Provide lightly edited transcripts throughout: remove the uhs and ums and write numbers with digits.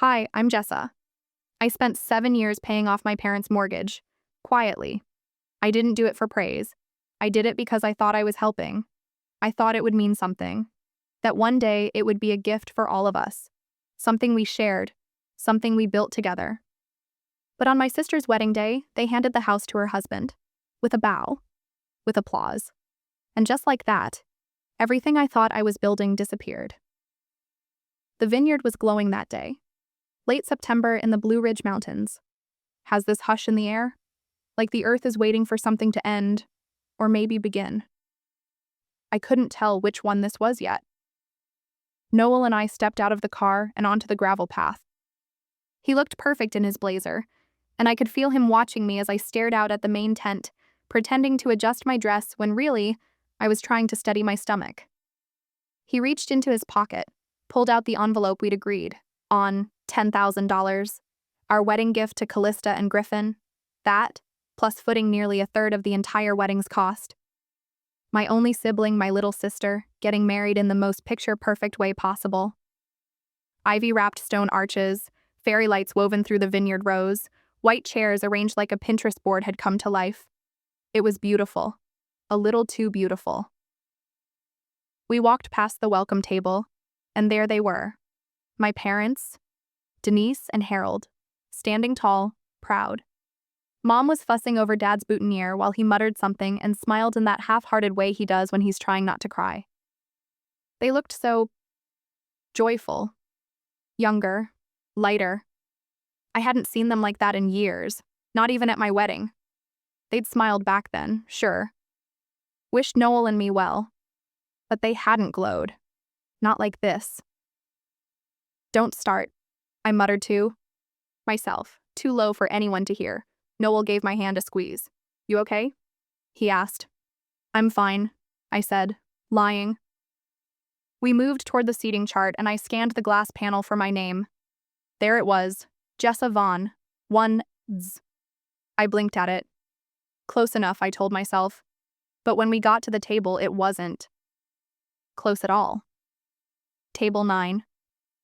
Hi, I'm Jessa. I spent 7 years paying off my parents' mortgage. Quietly. I didn't do it for praise. I did it because I thought I was helping. I thought it would mean something. That one day it would be a gift for all of us. Something we shared. Something we built together. But on my sister's wedding day, they handed the house to her husband. With a bow. With applause. And just like that, everything I thought I was building disappeared. The vineyard was glowing that day. Late September in the Blue Ridge Mountains. Has this hush in the air? Like the earth is waiting for something to end, or maybe begin. I couldn't tell which one this was yet. Noel and I stepped out of the car and onto the gravel path. He looked perfect in his blazer, and I could feel him watching me as I stared out at the main tent, pretending to adjust my dress when really, I was trying to steady my stomach. He reached into his pocket, pulled out the envelope we'd agreed on $10,000, our wedding gift to Callista and Griffin, that, plus footing nearly a third of the entire wedding's cost. My only sibling, my little sister, getting married in the most picture-perfect way possible. Ivy-wrapped stone arches, fairy lights woven through the vineyard rows, white chairs arranged like a Pinterest board had come to life. It was beautiful. A little too beautiful. We walked past the welcome table, and there they were. My parents, Denise and Harold, standing tall, proud. Mom was fussing over Dad's boutonniere while he muttered something and smiled in that half-hearted way he does when he's trying not to cry. They looked so joyful, younger, lighter. I hadn't seen them like that in years, not even at my wedding. They'd smiled back then, sure. Wished Noel and me well. But they hadn't glowed. Not like this. Don't start, I muttered to myself, too low for anyone to hear. Noel gave my hand a squeeze. You okay? He asked. I'm fine, I said, lying. We moved toward the seating chart and I scanned the glass panel for my name. There it was, Jessa Vaughn, 1Z. I blinked at it. Close enough, I told myself. But when we got to the table, it wasn't close at all. Table 9.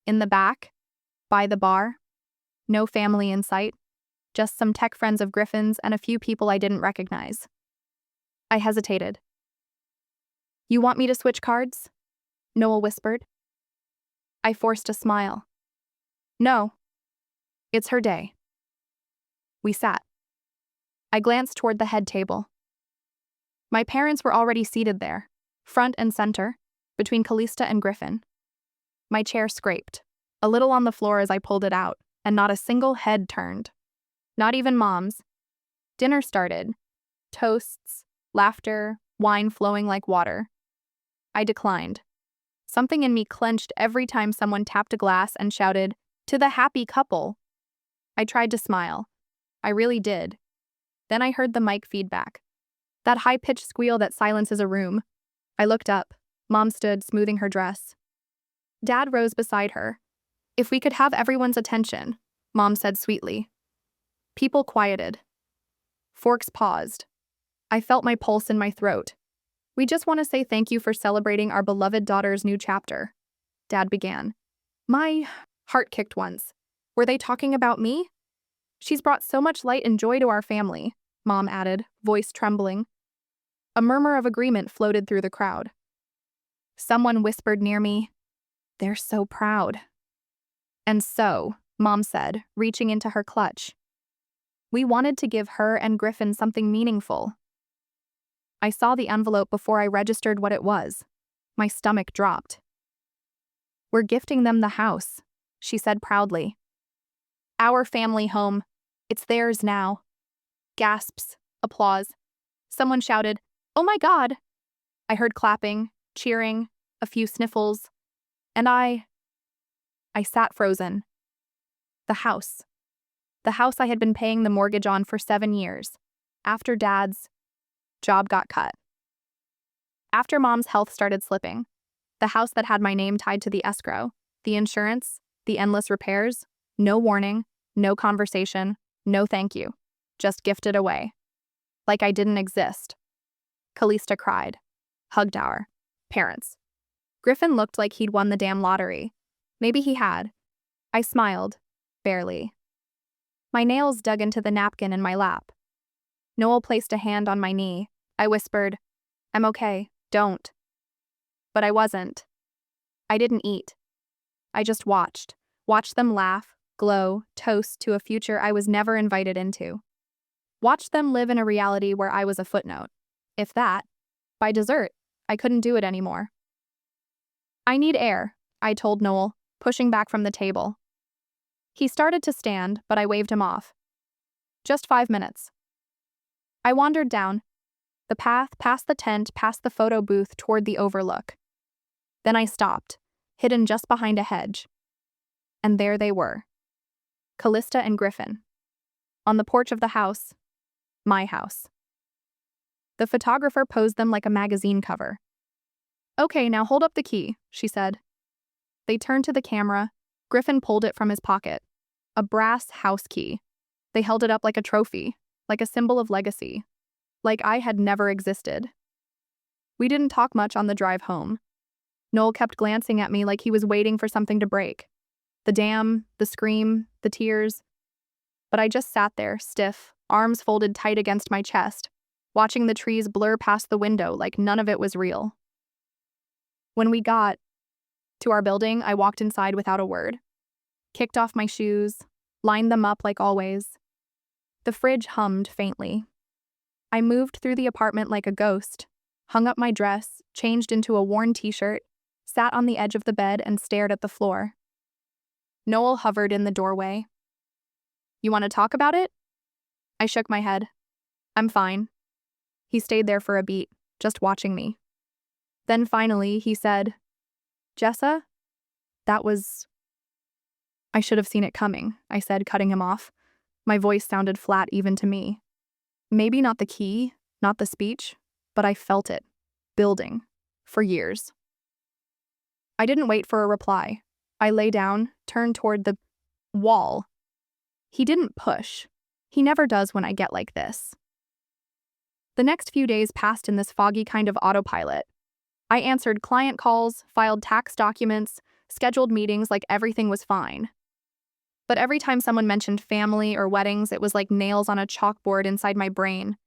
In the back, by the bar. No family in sight. Just some tech friends of Griffin's and a few people I didn't recognize. I hesitated. You want me to switch cards? Noel whispered. I forced a smile. No. It's her day. We sat. I glanced toward the head table. My parents were already seated there, front and center, between Callista and Griffin. My chair scraped, a little on the floor as I pulled it out, and not a single head turned. Not even Mom's. Dinner started. Toasts, laughter, wine flowing like water. I declined. Something in me clenched every time someone tapped a glass and shouted, "To the happy couple!" I tried to smile. I really did. Then I heard the mic feedback. That high-pitched squeal that silences a room. I looked up. Mom stood, smoothing her dress. Dad rose beside her. If we could have everyone's attention, Mom said sweetly. People quieted. Forks paused. I felt my pulse in my throat. We just want to say thank you for celebrating our beloved daughter's new chapter, Dad began. My heart kicked once. Were they talking about me? She's brought so much light and joy to our family, Mom added, voice trembling. A murmur of agreement floated through the crowd. Someone whispered near me, "They're so proud." And so, Mom said, reaching into her clutch, we wanted to give her and Griffin something meaningful. I saw the envelope before I registered what it was. My stomach dropped. We're gifting them the house, she said proudly. Our family home. It's theirs now. Gasps, applause. Someone shouted, "Oh my God!" I heard clapping, cheering, a few sniffles, and I sat frozen. The house. The house I had been paying the mortgage on for 7 years. After Dad's job got cut. After Mom's health started slipping. The house that had my name tied to the escrow, the insurance, the endless repairs, no warning, no conversation, no thank you. Just gifted away. Like I didn't exist. Callista cried. Hugged our parents. Griffin looked like he'd won the damn lottery. Maybe he had. I smiled, Barely. My nails dug into the napkin in my lap. Noel placed a hand on my knee. I whispered, "I'm okay, don't." But I wasn't. I didn't eat. I just watched them laugh, glow, toast to a future I was never invited into. Watched them live in a reality where I was a footnote. If that. By dessert, I couldn't do it anymore. "I need air," I told Noel, pushing back from the table. He started to stand, but I waved him off. "Just 5 minutes." I wandered down the path, past the tent, past the photo booth, toward the overlook. Then I stopped, hidden just behind a hedge. And there they were. Callista and Griffin. On the porch of the house. My house. The photographer posed them like a magazine cover. "Okay, now hold up the key," she said. They turned to the camera. Griffin pulled it from his pocket. A brass house key. They held it up like a trophy, like a symbol of legacy. Like I had never existed. We didn't talk much on the drive home. Noel kept glancing at me like he was waiting for something to break. The dam, the scream, the tears. But I just sat there, stiff, arms folded tight against my chest, watching the trees blur past the window like none of it was real. When we got to our building, I walked inside without a word. Kicked off my shoes, lined them up like always. The fridge hummed faintly. I moved through the apartment like a ghost, hung up my dress, changed into a worn t-shirt, sat on the edge of the bed and stared at the floor. Noel hovered in the doorway. "You want to talk about it?" I shook my head. "I'm fine." He stayed there for a beat, just watching me. Then finally, he said, "Jessa, that was—" "I should have seen it coming," I said, cutting him off. My voice sounded flat even to me. Maybe not the key, not the speech, but I felt it, building, for years. I didn't wait for a reply. I lay down, turned toward the wall. He didn't push. He never does when I get like this. The next few days passed in this foggy kind of autopilot. I answered client calls, filed tax documents, scheduled meetings like everything was fine. But every time someone mentioned family or weddings, it was like nails on a chalkboard inside my brain.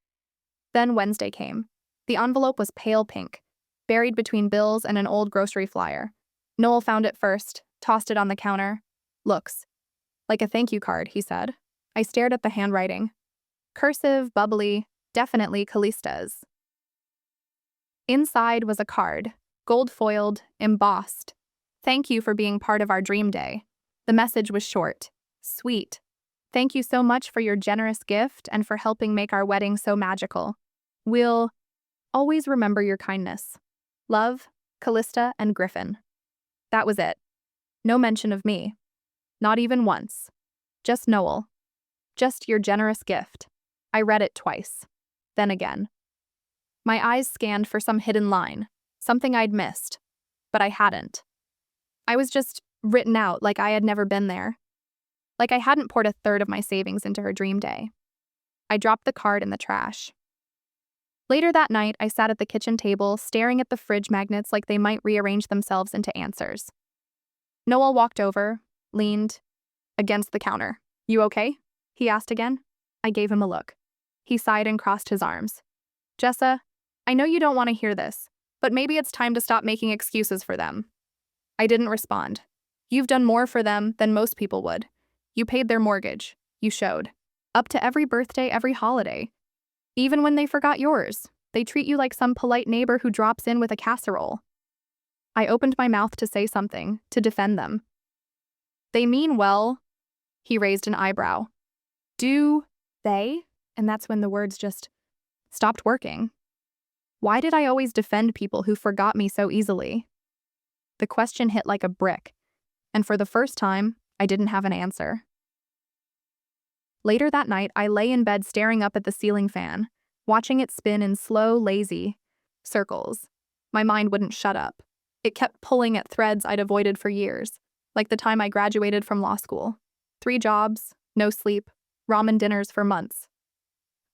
Then Wednesday came. The envelope was pale pink, buried between bills and an old grocery flyer. Noel found it first, tossed it on the counter. "Looks like a thank you card," he said. I stared at the handwriting. Cursive, bubbly, definitely Callista's. Inside was a card, gold-foiled, embossed. "Thank you for being part of our dream day." The message was short, sweet. "Thank you so much for your generous gift and for helping make our wedding so magical. We'll always remember your kindness. Love, Callista and Griffin." That was it. No mention of me. Not even once. Just Noel. Just your generous gift. I read it twice. Then again. My eyes scanned for some hidden line, something I'd missed. But I hadn't. I was just written out like I had never been there. Like I hadn't poured a third of my savings into her dream day. I dropped the card in the trash. Later that night, I sat at the kitchen table, staring at the fridge magnets like they might rearrange themselves into answers. Noel walked over, leaned against the counter. "You okay?" he asked again. I gave him a look. He sighed and crossed his arms. "Jessa, I know you don't want to hear this, but maybe it's time to stop making excuses for them." I didn't respond. "You've done more for them than most people would. You paid their mortgage. You showed. Up to every birthday, every holiday. Even when they forgot yours, they treat you like some polite neighbor who drops in with a casserole." I opened my mouth to say something, to defend them. "They mean well." He raised an eyebrow. "Do they?" And that's when the words just stopped working. Why did I always defend people who forgot me so easily? The question hit like a brick, and for the first time, I didn't have an answer. Later that night, I lay in bed staring up at the ceiling fan, watching it spin in slow, lazy circles. My mind wouldn't shut up. It kept pulling at threads I'd avoided for years, like the time I graduated from law school. 3 jobs, no sleep, ramen dinners for months.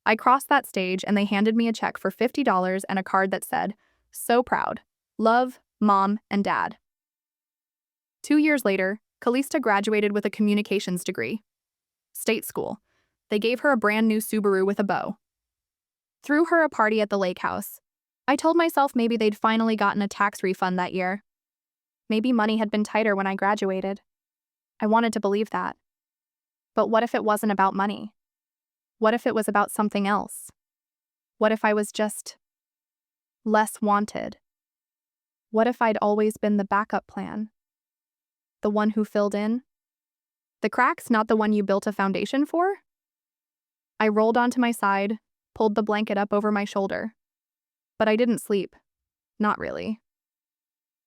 I crossed that stage and they handed me a check for $50 and a card that said, "So proud. Love, Mom and Dad." 2 years later, Callista graduated with a communications degree. State school. They gave her a brand new Subaru with a bow. Threw her a party at the lake house. I told myself maybe they'd finally gotten a tax refund that year. Maybe money had been tighter when I graduated. I wanted to believe that. But what if it wasn't about money? What if it was about something else? What if I was just less wanted? What if I'd always been the backup plan? The one who filled in? The cracks, not the one you built a foundation for? I rolled onto my side, pulled the blanket up over my shoulder. But I didn't sleep. Not really.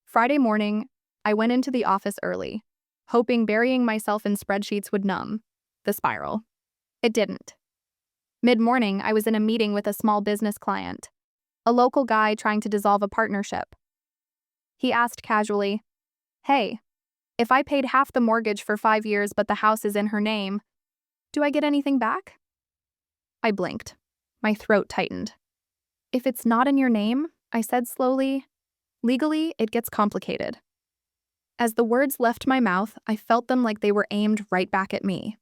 Friday morning, I went into the office early, hoping burying myself in spreadsheets would numb the spiral. It didn't. Mid-morning, I was in a meeting with a small business client, a local guy trying to dissolve a partnership. He asked casually, "Hey, if I paid half the mortgage for 5 years but the house is in her name, do I get anything back?" I blinked. My throat tightened. "If it's not in your name," I said slowly, "legally, it gets complicated." As the words left my mouth, I felt them like they were aimed right back at me.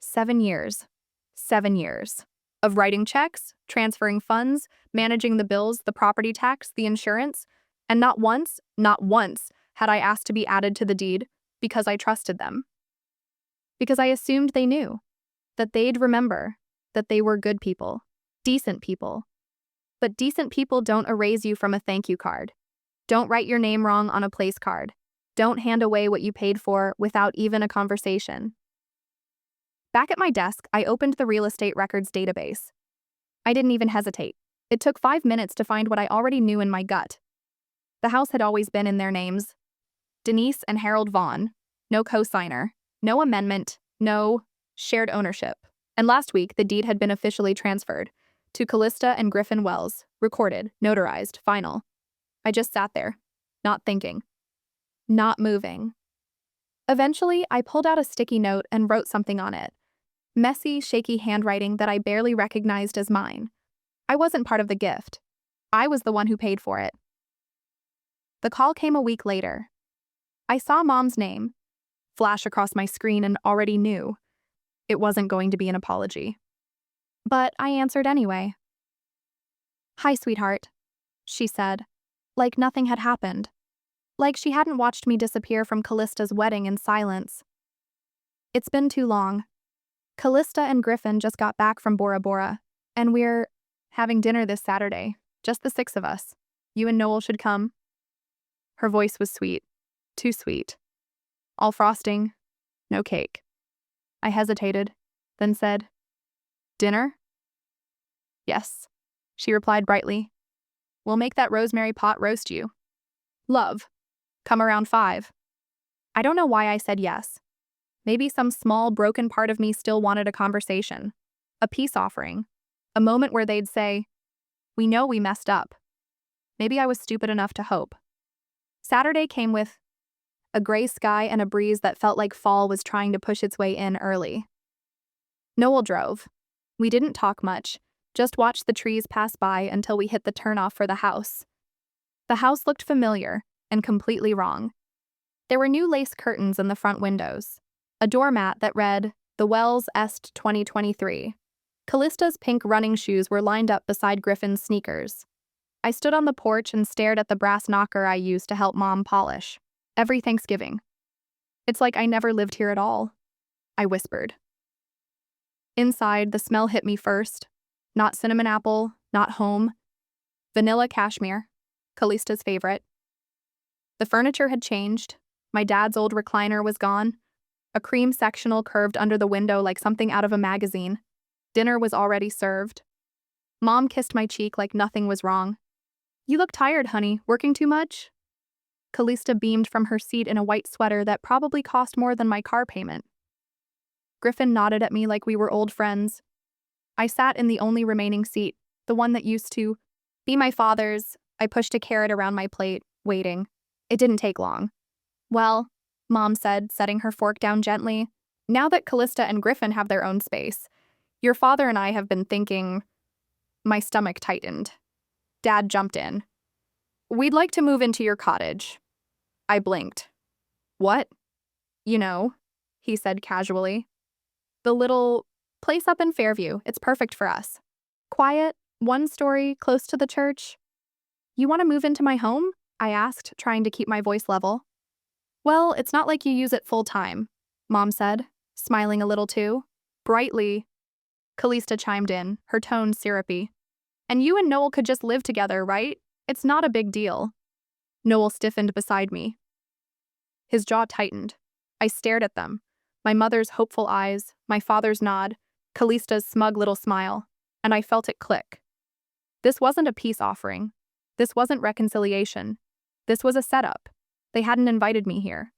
7 years. 7 years. Of writing checks, transferring funds, managing the bills, the property tax, the insurance, and not once had I asked to be added to the deed because I trusted them. Because I assumed they knew, that they'd remember, that they were good people, decent people. But decent people don't erase you from a thank you card. Don't write your name wrong on a place card. Don't hand away what you paid for without even a conversation. Back at my desk, I opened the real estate records database. I didn't even hesitate. It took 5 minutes to find what I already knew in my gut. The house had always been in their names. Denise and Harold Vaughn. No co-signer. No amendment. No shared ownership. And last week, the deed had been officially transferred to Callista and Griffin Wells, recorded, notarized, final. I just sat there, not thinking, not moving. Eventually, I pulled out a sticky note and wrote something on it. Messy, shaky handwriting that I barely recognized as mine. I wasn't part of the gift. I was the one who paid for it. The call came a week later. I saw Mom's name flash across my screen and already knew it wasn't going to be an apology. But I answered anyway. "Hi, sweetheart," she said, like nothing had happened. Like she hadn't watched me disappear from Callista's wedding in silence. "It's been too long. Callista and Griffin just got back from Bora Bora, and we're having dinner this Saturday, just the 6 of us. You and Noel should come." Her voice was sweet, too sweet. All frosting, no cake. I hesitated, then said, "Dinner?" "Yes," she replied brightly. "We'll make that rosemary pot roast you. Love. Come around 5. I don't know why I said yes. Maybe some small, broken part of me still wanted a conversation, a peace offering, a moment where they'd say, "We know we messed up." Maybe I was stupid enough to hope. Saturday came with a gray sky and a breeze that felt like fall was trying to push its way in early. Noel drove. We didn't talk much, just watched the trees pass by until we hit the turnoff for the house. The house looked familiar and completely wrong. There were new lace curtains in the front windows, a doormat that read, "The Wells Est 2023. Callista's pink running shoes were lined up beside Griffin's sneakers. I stood on the porch and stared at the brass knocker I used to help Mom polish. Every Thanksgiving. "It's like I never lived here at all," I whispered. Inside, the smell hit me first. Not cinnamon apple, not home. Vanilla cashmere, Callista's favorite. The furniture had changed. My dad's old recliner was gone. A cream sectional curved under the window like something out of a magazine. Dinner was already served. Mom kissed my cheek like nothing was wrong. "You look tired, honey. Working too much?" Callista beamed from her seat in a white sweater that probably cost more than my car payment. Griffin nodded at me like we were old friends. I sat in the only remaining seat, the one that used to be my father's. I pushed a carrot around my plate, waiting. It didn't take long. "Well," Mom said, setting her fork down gently, "now that Callista and Griffin have their own space, your father and I have been thinking." My stomach tightened. Dad jumped in. "We'd like to move into your cottage." I blinked. "What?" You know, he said casually. The little place up in Fairview. It's perfect for us. Quiet, one story, close to the church. You want to move into my home? I asked, trying to keep my voice level. Well, it's not like you use it full time, Mom said, smiling a little too. Brightly, Callista chimed in, her tone syrupy. And you and Noel could just live together, right? It's not a big deal. Noel stiffened beside me. His jaw tightened. I stared at them. My mother's hopeful eyes, my father's nod, Callista's smug little smile, and I felt it click. This wasn't a peace offering. This wasn't reconciliation. This was a setup. They hadn't invited me here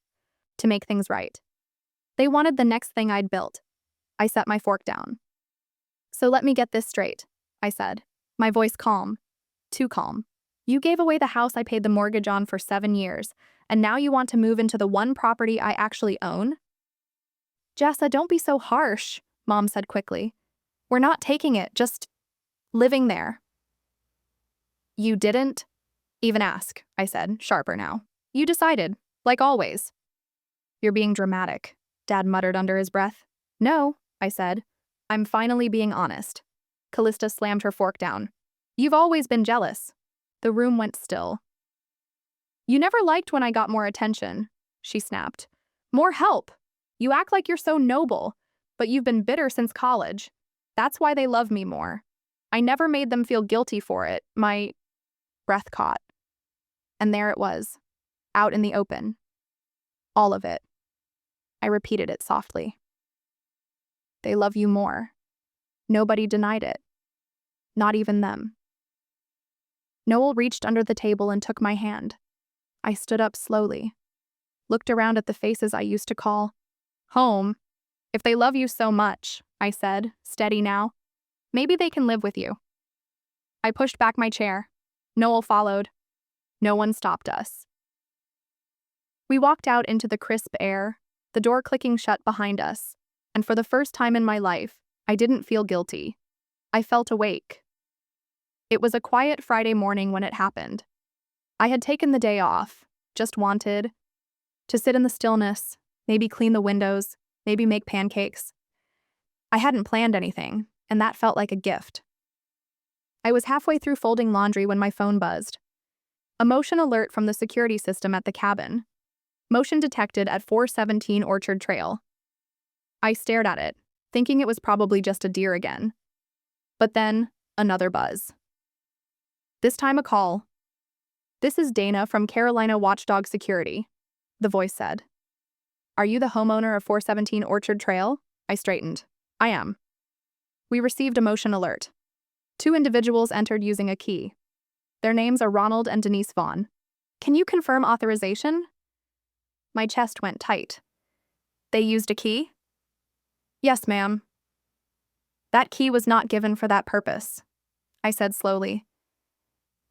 to make things right. They wanted the next thing I'd built. I set my fork down. So let me get this straight, I said, my voice calm. Too calm. You gave away the house I paid the mortgage on for 7 years, and now you want to move into the one property I actually own? Jessa, don't be so harsh, Mom said quickly. We're not taking it, just living there. You didn't even ask, I said, sharper now. You decided, like always. You're being dramatic, Dad muttered under his breath. No, I said. I'm finally being honest. Callista slammed her fork down. You've always been jealous. The room went still. You never liked when I got more attention, she snapped. More help. You act like you're so noble, but you've been bitter since college. That's why they love me more. I never made them feel guilty for it. My breath caught. And there it was, out in the open. All of it. I repeated it softly. They love you more. Nobody denied it. Not even them. Noel reached under the table and took my hand. I stood up slowly, looked around at the faces I used to call home. If they love you so much, I said, steady now, maybe they can live with you. I pushed back my chair. Noel followed. No one stopped us. We walked out into the crisp air, the door clicking shut behind us, and for the first time in my life, I didn't feel guilty. I felt awake. It was a quiet Friday morning when it happened. I had taken the day off, just wanted to sit in the stillness, maybe clean the windows, maybe make pancakes. I hadn't planned anything, and that felt like a gift. I was halfway through folding laundry when my phone buzzed. A motion alert from the security system at the cabin. Motion detected at 417 Orchard Trail. I stared at it, thinking it was probably just a deer again. But then, another buzz. This time a call. This is Dana from Carolina Watchdog Security, the voice said. Are you the homeowner of 417 Orchard Trail? I straightened. I am. We received a motion alert. 2 individuals entered using a key. Their names are Ronald and Denise Vaughn. Can you confirm authorization? My chest went tight. They used a key? Yes, ma'am. That key was not given for that purpose, I said slowly.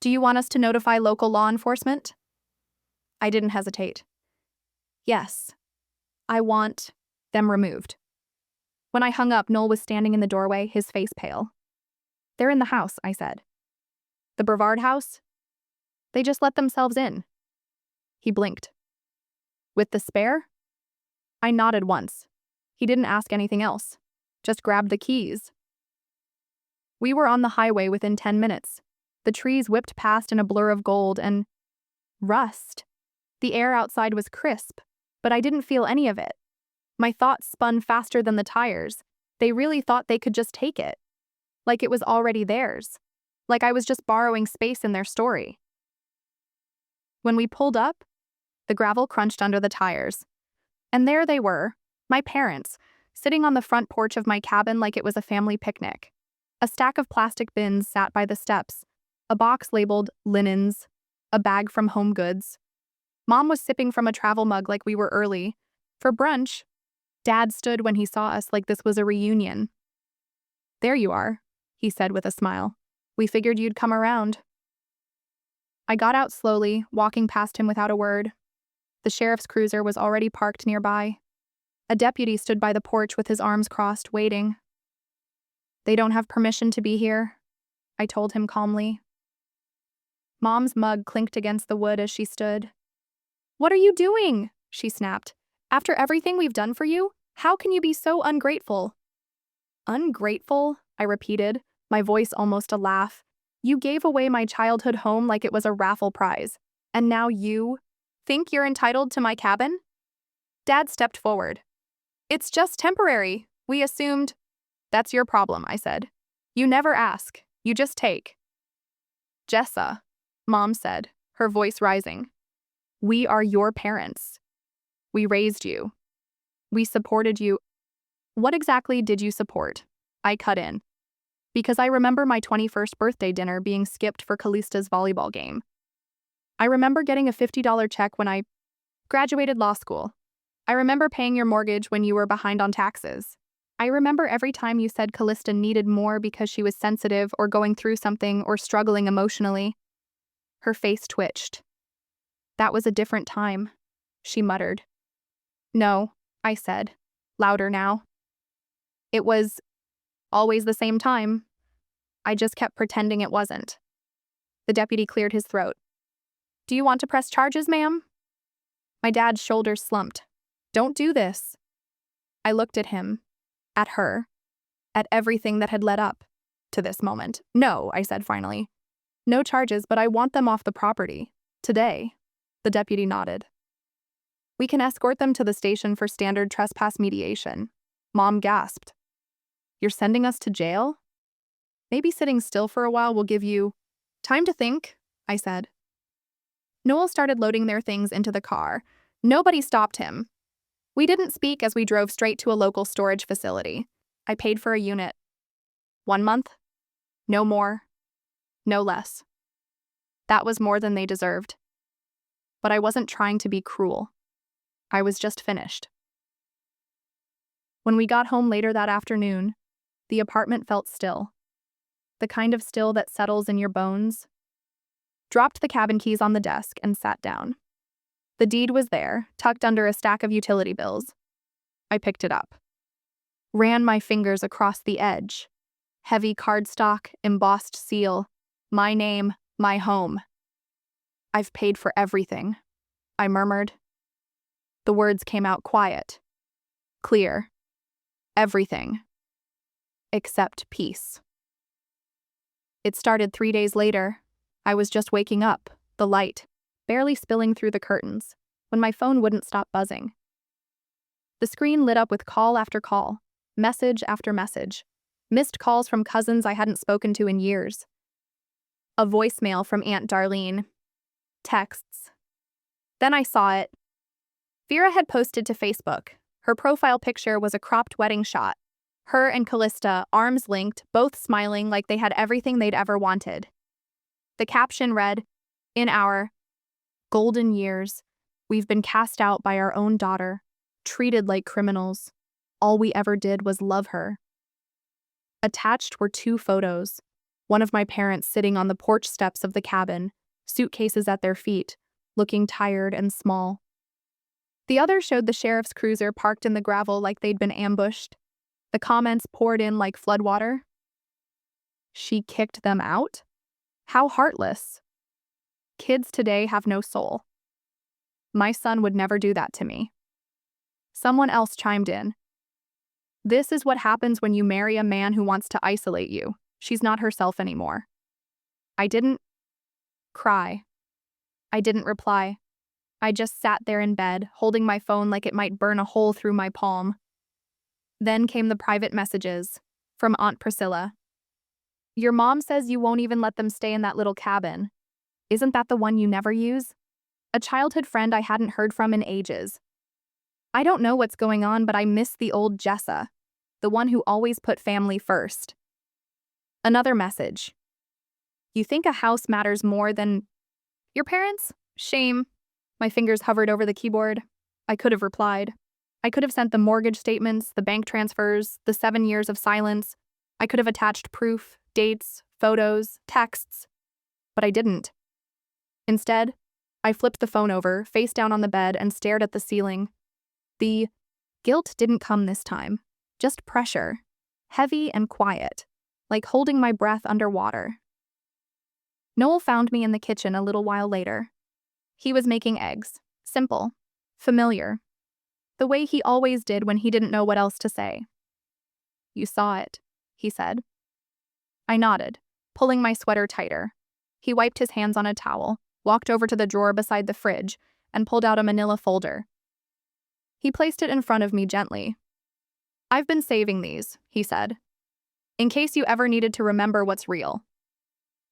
Do you want us to notify local law enforcement? I didn't hesitate. Yes. I want them removed. When I hung up, Noel was standing in the doorway, his face pale. They're in the house, I said. The Brevard house? They just let themselves in. He blinked. With the spare? I nodded once. He didn't ask anything else. Just grabbed the keys. We were on the highway within 10 minutes. The trees whipped past in a blur of gold and rust. The air outside was crisp, but I didn't feel any of it. My thoughts spun faster than the tires. They really thought they could just take it. Like it was already theirs. Like I was just borrowing space in their story. When we pulled up, the gravel crunched under the tires. And there they were, my parents, sitting on the front porch of my cabin like it was a family picnic. A stack of plastic bins sat by the steps, a box labeled linens, a bag from Home Goods. Mom was sipping from a travel mug like we were early. For brunch, Dad stood when he saw us like this was a reunion. There you are, he said with a smile. We figured you'd come around. I got out slowly, walking past him without a word. The sheriff's cruiser was already parked nearby. A deputy stood by the porch with his arms crossed, waiting. They don't have permission to be here, I told him calmly. Mom's mug clinked against the wood as she stood. What are you doing? She snapped. After everything we've done for you, how can you be so ungrateful? Ungrateful? I repeated, my voice almost a laugh. You gave away my childhood home like it was a raffle prize. And now you think you're entitled to my cabin? Dad stepped forward. It's just temporary. We assumed. That's your problem, I said. You never ask. You just take. Jessa, Mom said, her voice rising. We are your parents. We raised you. We supported you. What exactly did you support? I cut in. Because I remember my 21st birthday dinner being skipped for Callista's volleyball game. I remember getting a $50 check when I graduated law school. I remember paying your mortgage when you were behind on taxes. I remember every time you said Callista needed more because she was sensitive or going through something or struggling emotionally. Her face twitched. That was a different time, she muttered. No, I said, louder now. It was always the same time. I just kept pretending it wasn't. The deputy cleared his throat. Do you want to press charges, ma'am? My dad's shoulders slumped. Don't do this. I looked at him, at her, at everything that had led up to this moment. No, I said finally. No charges, but I want them off the property. Today. The deputy nodded. We can escort them to the station for standard trespass mediation. Mom gasped. You're sending us to jail? Maybe sitting still for a while will give you time to think, I said. Noel started loading their things into the car. Nobody stopped him. We didn't speak as we drove straight to a local storage facility. I paid for a unit. 1 month? No more. No less. That was more than they deserved. But I wasn't trying to be cruel. I was just finished. When we got home later that afternoon, the apartment felt still. The kind of still that settles in your bones. Dropped the cabin keys on the desk and sat down. The deed was there, tucked under a stack of utility bills. I picked it up. Ran my fingers across the edge. Heavy cardstock, embossed seal. My name, my home. I've paid for everything, I murmured. The words came out quiet. Clear. Everything. Except peace. It started 3 days later. I was just waking up, the light barely spilling through the curtains, when my phone wouldn't stop buzzing. The screen lit up with call after call, message after message, missed calls from cousins I hadn't spoken to in years. A voicemail from Aunt Darlene. Texts. Then I saw it. Vera had posted to Facebook. Her profile picture was a cropped wedding shot. Her and Callista, arms linked, both smiling like they had everything they'd ever wanted. The caption read, "In our golden years, we've been cast out by our own daughter, treated like criminals. All we ever did was love her." Attached were 2 photos. One of my parents sitting on the porch steps of the cabin, suitcases at their feet, looking tired and small. The other showed the sheriff's cruiser parked in the gravel like they'd been ambushed. The comments poured in like floodwater. She kicked them out? How heartless. Kids today have no soul. My son would never do that to me. Someone else chimed in. This is what happens when you marry a man who wants to isolate you. She's not herself anymore. I didn't cry. I didn't reply. I just sat there in bed, holding my phone like it might burn a hole through my palm. Then came the private messages from Aunt Priscilla. Your mom says you won't even let them stay in that little cabin. Isn't that the one you never use? A childhood friend I hadn't heard from in ages. I don't know what's going on, but I miss the old Jessa, the one who always put family first. Another message. You think a house matters more than your parents? Shame. My fingers hovered over the keyboard. I could have replied. I could have sent the mortgage statements, the bank transfers, the 7 years of silence. I could have attached proof, dates, photos, texts. But I didn't. Instead, I flipped the phone over, face down on the bed, and stared at the ceiling. The guilt didn't come this time. Just pressure. Heavy and quiet, like holding my breath underwater. Noel found me in the kitchen a little while later. He was making eggs. Simple. Familiar. the way he always did when he didn't know what else to say. "You saw it," he said. I nodded, pulling my sweater tighter. He wiped his hands on a towel, walked over to the drawer beside the fridge, and pulled out a manila folder. He placed it in front of me gently. "I've been saving these," he said, "in case you ever needed to remember what's real."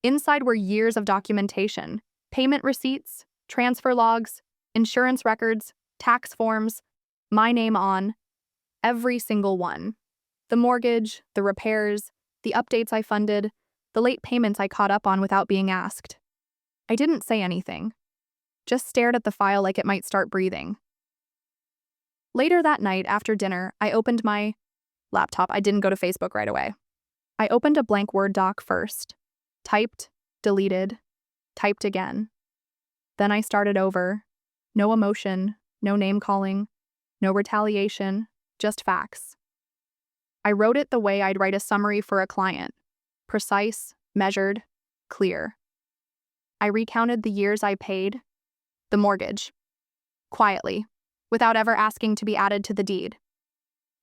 Inside were years of documentation, payment receipts, transfer logs, insurance records, tax forms, my name on every single one. The mortgage, the repairs, the updates I funded, the late payments I caught up on without being asked. I didn't say anything, just stared at the file like it might start breathing. Later that night, after dinner, I opened my laptop. I didn't go to Facebook right away. I opened a blank Word doc first, typed, deleted, typed again. Then I started over. No emotion, no name calling, no retaliation, just facts. I wrote it the way I'd write a summary for a client. Precise, measured, clear. I recounted the years I paid, the mortgage, quietly, without ever asking to be added to the deed.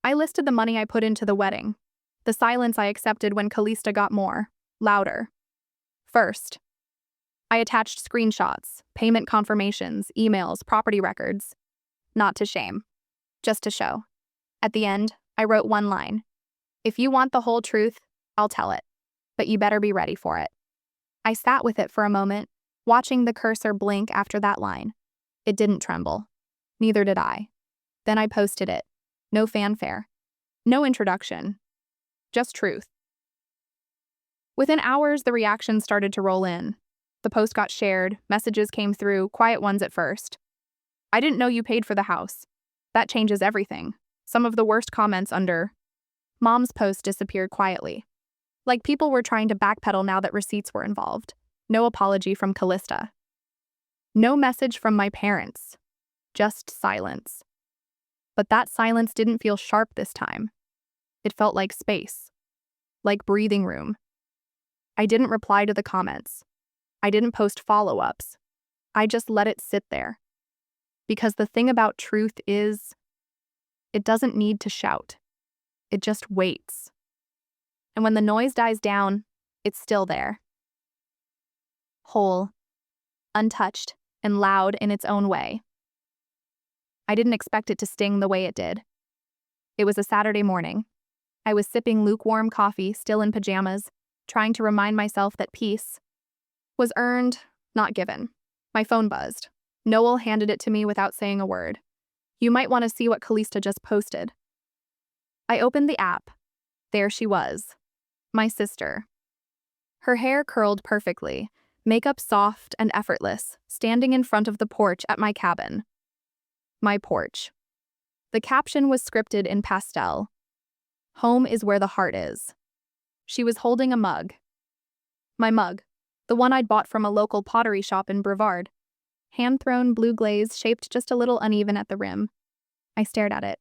I listed the money I put into the wedding, the silence I accepted when Calista got more, louder. First, I attached screenshots, payment confirmations, emails, property records. Not to shame, just to show. At the end, I wrote one line. "If you want the whole truth, I'll tell it, but you better be ready for it." I sat with it for a moment, watching the cursor blink after that line. It didn't tremble. Neither did I. Then I posted it. No fanfare. No introduction. Just truth. Within hours, the reactions started to roll in. The post got shared, messages came through, quiet ones at first. "I didn't know you paid for the house. That changes everything." Some of the worst comments under Mom's post disappeared quietly. Like people were trying to backpedal now that receipts were involved. No apology from Calista. No message from my parents. Just silence. But that silence didn't feel sharp this time. It felt like space. Like breathing room. I didn't reply to the comments. I didn't post follow-ups. I just let it sit there. Because the thing about truth is, it doesn't need to shout. It just waits. And when the noise dies down, it's still there. Whole, untouched, and loud in its own way. I didn't expect it to sting the way it did. It was a Saturday morning. I was sipping lukewarm coffee, still in pajamas, trying to remind myself that peace was earned, not given. My phone buzzed. Noel handed it to me without saying a word. "You might want to see what Calista just posted." I opened the app. There she was. My sister. Her hair curled perfectly, makeup soft and effortless, standing in front of the porch at my cabin. My porch. The caption was scripted in pastel. "Home is where the heart is." She was holding a mug. My mug, the one I'd bought from a local pottery shop in Brevard. Hand-thrown blue glaze shaped just a little uneven at the rim. I stared at it.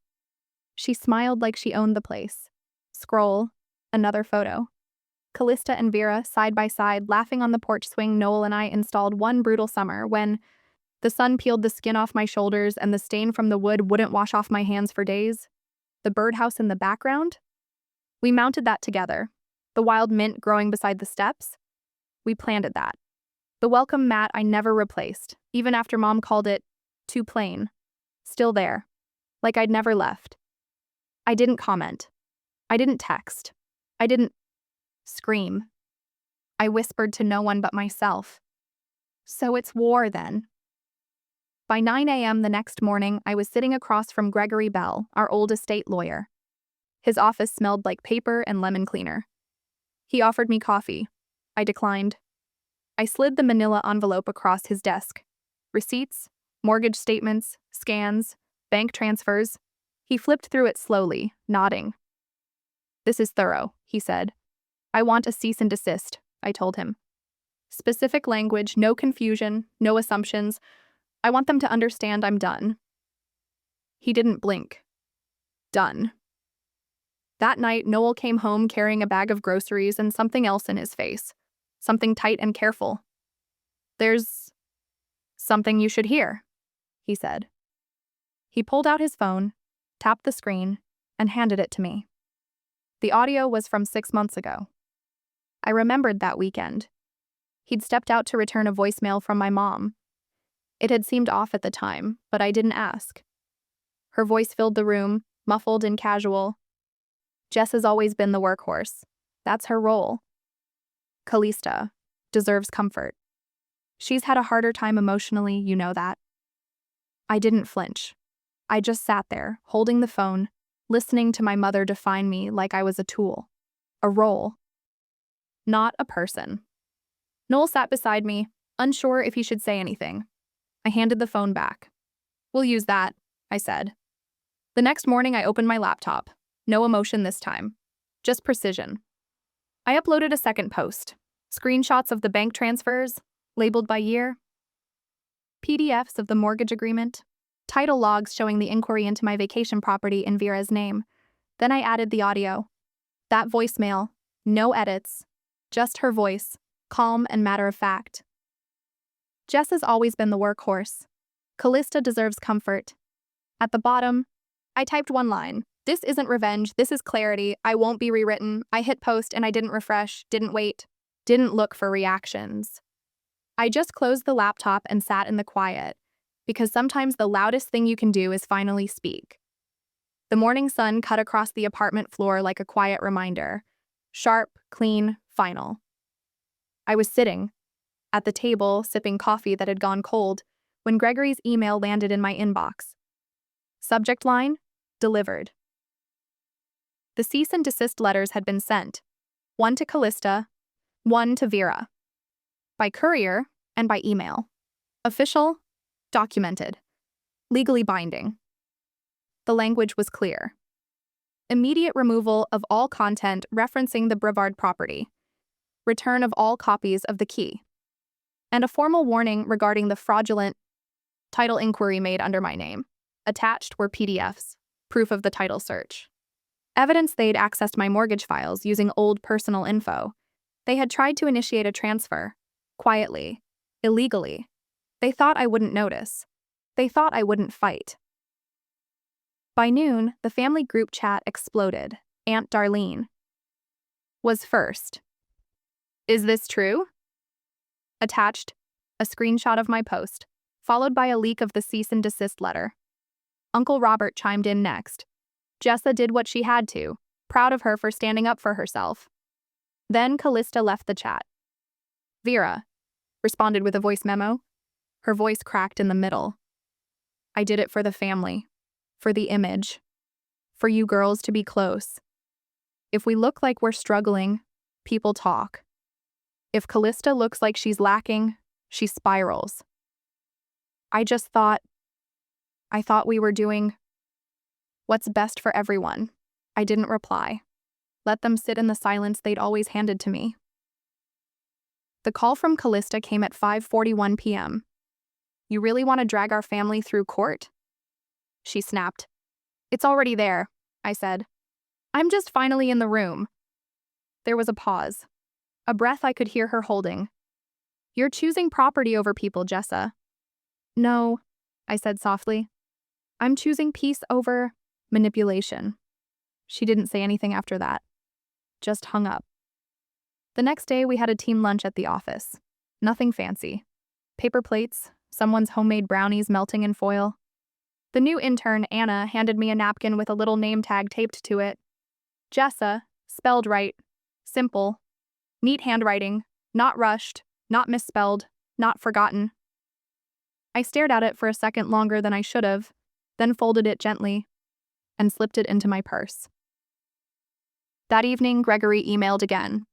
She smiled like she owned the place. Scroll. Another photo. Calista and Vera, side by side, laughing on the porch swing Noel and I installed one brutal summer when the sun peeled the skin off my shoulders and the stain from the wood wouldn't wash off my hands for days. The birdhouse in the background? We mounted that together. The wild mint growing beside the steps? We planted that. The welcome mat I never replaced, even after Mom called it too plain. Still there. Like I'd never left. I didn't comment. I didn't text. I didn't scream. I whispered to no one but myself. So it's war then. By 9 a.m. the next morning, I was sitting across from Gregory Bell, our old estate lawyer. His office smelled like paper and lemon cleaner. He offered me coffee. I declined. I slid the manila envelope across his desk. Receipts, mortgage statements, scans, bank transfers. He flipped through it slowly, nodding. "This is thorough," he said. "I want a cease and desist," I told him. "Specific language, no confusion, no assumptions. I want them to understand I'm done." He didn't blink. Done. That night, Noel came home carrying a bag of groceries and something else in his face. Something tight and careful. "There's something you should hear," he said. He pulled out his phone, tapped the screen, and handed it to me. The audio was from 6 months ago. I remembered that weekend. He'd stepped out to return a voicemail from my mom. It had seemed off at the time, but I didn't ask. Her voice filled the room, muffled and casual. Jess has always been the workhorse. That's her role. Callista deserves comfort. She's had a harder time emotionally, you know that. I didn't flinch. I just sat there, holding the phone, listening to my mother define me like I was a tool. A role. Not a person. Noel sat beside me, unsure if he should say anything. I handed the phone back. "We'll use that," I said. The next morning I opened my laptop. No emotion this time. Just precision. I uploaded a second post. Screenshots of the bank transfers, labeled by year. PDFs of the mortgage agreement. Title logs showing the inquiry into my vacation property in Vera's name. Then I added the audio. That voicemail. No edits. Just her voice. Calm and matter of fact. Jess has always been the workhorse. Callista deserves comfort. At the bottom, I typed one line. "This isn't revenge, this is clarity. I won't be rewritten." I hit post and I didn't refresh, didn't wait, didn't look for reactions. I just closed the laptop and sat in the quiet, because sometimes the loudest thing you can do is finally speak. The morning sun cut across the apartment floor like a quiet reminder. Sharp, clean, final. I was sitting at the table, sipping coffee that had gone cold, when Gregory's email landed in my inbox. Subject line: delivered. The cease and desist letters had been sent, one to Callista, one to Vera. By courier and by email. Official, documented, legally binding. The language was clear. Immediate removal of all content referencing the Brevard property. Return of all copies of the key. And a formal warning regarding the fraudulent title inquiry made under my name. Attached were PDFs, proof of the title search. Evidence they'd accessed my mortgage files using old personal info. They had tried to initiate a transfer. Quietly. Illegally. They thought I wouldn't notice. They thought I wouldn't fight. By noon, the family group chat exploded. Aunt Darlene was first. "Is this true?" Attached, a screenshot of my post, followed by a leak of the cease and desist letter. Uncle Robert chimed in next. Jessa did what she had to, proud of her for standing up for herself. Then Callista left the chat. Vera responded with a voice memo. Her voice cracked in the middle. "I did it for the family, for the image, for you girls to be close. If we look like we're struggling, people talk. If Callista looks like she's lacking, she spirals. I thought we were doing what's best for everyone." I didn't reply. Let them sit in the silence they'd always handed to me. The call from Callista came at 5:41 p.m. "You really want to drag our family through court?" She snapped. "It's already there," I said. "I'm just finally in the room." There was a pause. A breath I could hear her holding. "You're choosing property over people, Jessa." "No," I said softly. "I'm choosing peace over manipulation." She didn't say anything after that. Just hung up. The next day we had a team lunch at the office. Nothing fancy. Paper plates, someone's homemade brownies melting in foil. The new intern, Anna, handed me a napkin with a little name tag taped to it. Jessa, spelled right, simple, neat handwriting, not rushed, not misspelled, not forgotten. I stared at it for a second longer than I should have, then folded it gently and slipped it into my purse. That evening, Gregory emailed again.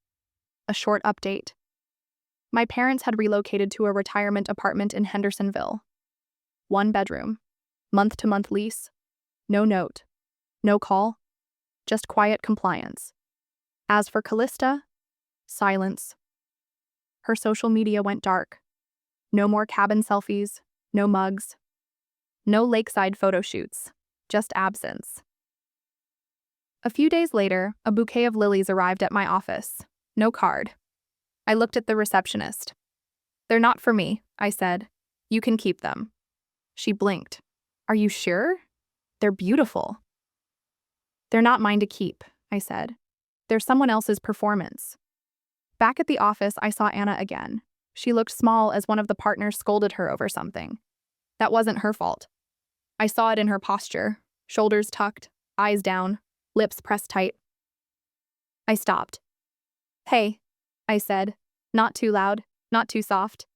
A short update. My parents had relocated to a retirement apartment in Hendersonville. 1 bedroom, month-to-month lease, no note, no call, just quiet compliance. As for Callista, silence. Her social media went dark. No more cabin selfies, no mugs, no lakeside photo shoots, just absence. A few days later, a bouquet of lilies arrived at my office. No card. I looked at the receptionist. "They're not for me," I said. "You can keep them." She blinked. "Are you sure?" They're beautiful. They're not mine to keep, I said. They're someone else's performance. Back at the office, I saw Anna again. She looked small as one of the partners scolded her over something. That wasn't her fault. I saw it in her posture, shoulders tucked, eyes down, lips pressed tight. I stopped. Hey, I said, not too loud, not too soft.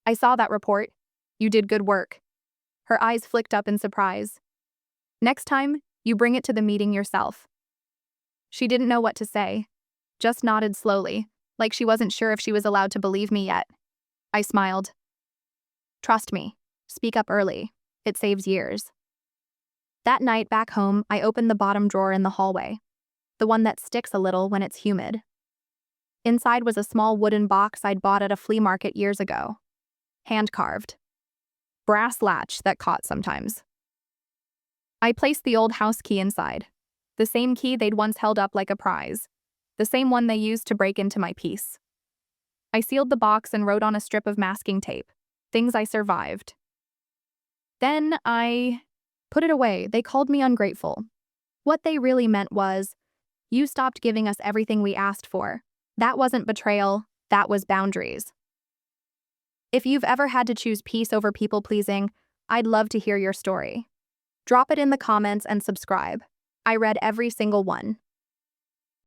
I saw that report. You did good work. Her eyes flicked up in surprise. Next time, you bring it to the meeting yourself. She didn't know what to say, just nodded slowly, like she wasn't sure if she was allowed to believe me yet. I smiled. Trust me. Speak up early. It saves years. That night back home, I opened the bottom drawer in the hallway, the one that sticks a little when it's humid. Inside was a small wooden box I'd bought at a flea market years ago. Hand-carved. Brass latch that caught sometimes. I placed the old house key inside, the same key they'd once held up like a prize, the same one they used to break into my peace. I sealed the box and wrote on a strip of masking tape, things I survived. Then I put it away. They called me ungrateful. What they really meant was, you stopped giving us everything we asked for. That wasn't betrayal, that was boundaries. If you've ever had to choose peace over people-pleasing, I'd love to hear your story. Drop it in the comments and subscribe. I read every single one.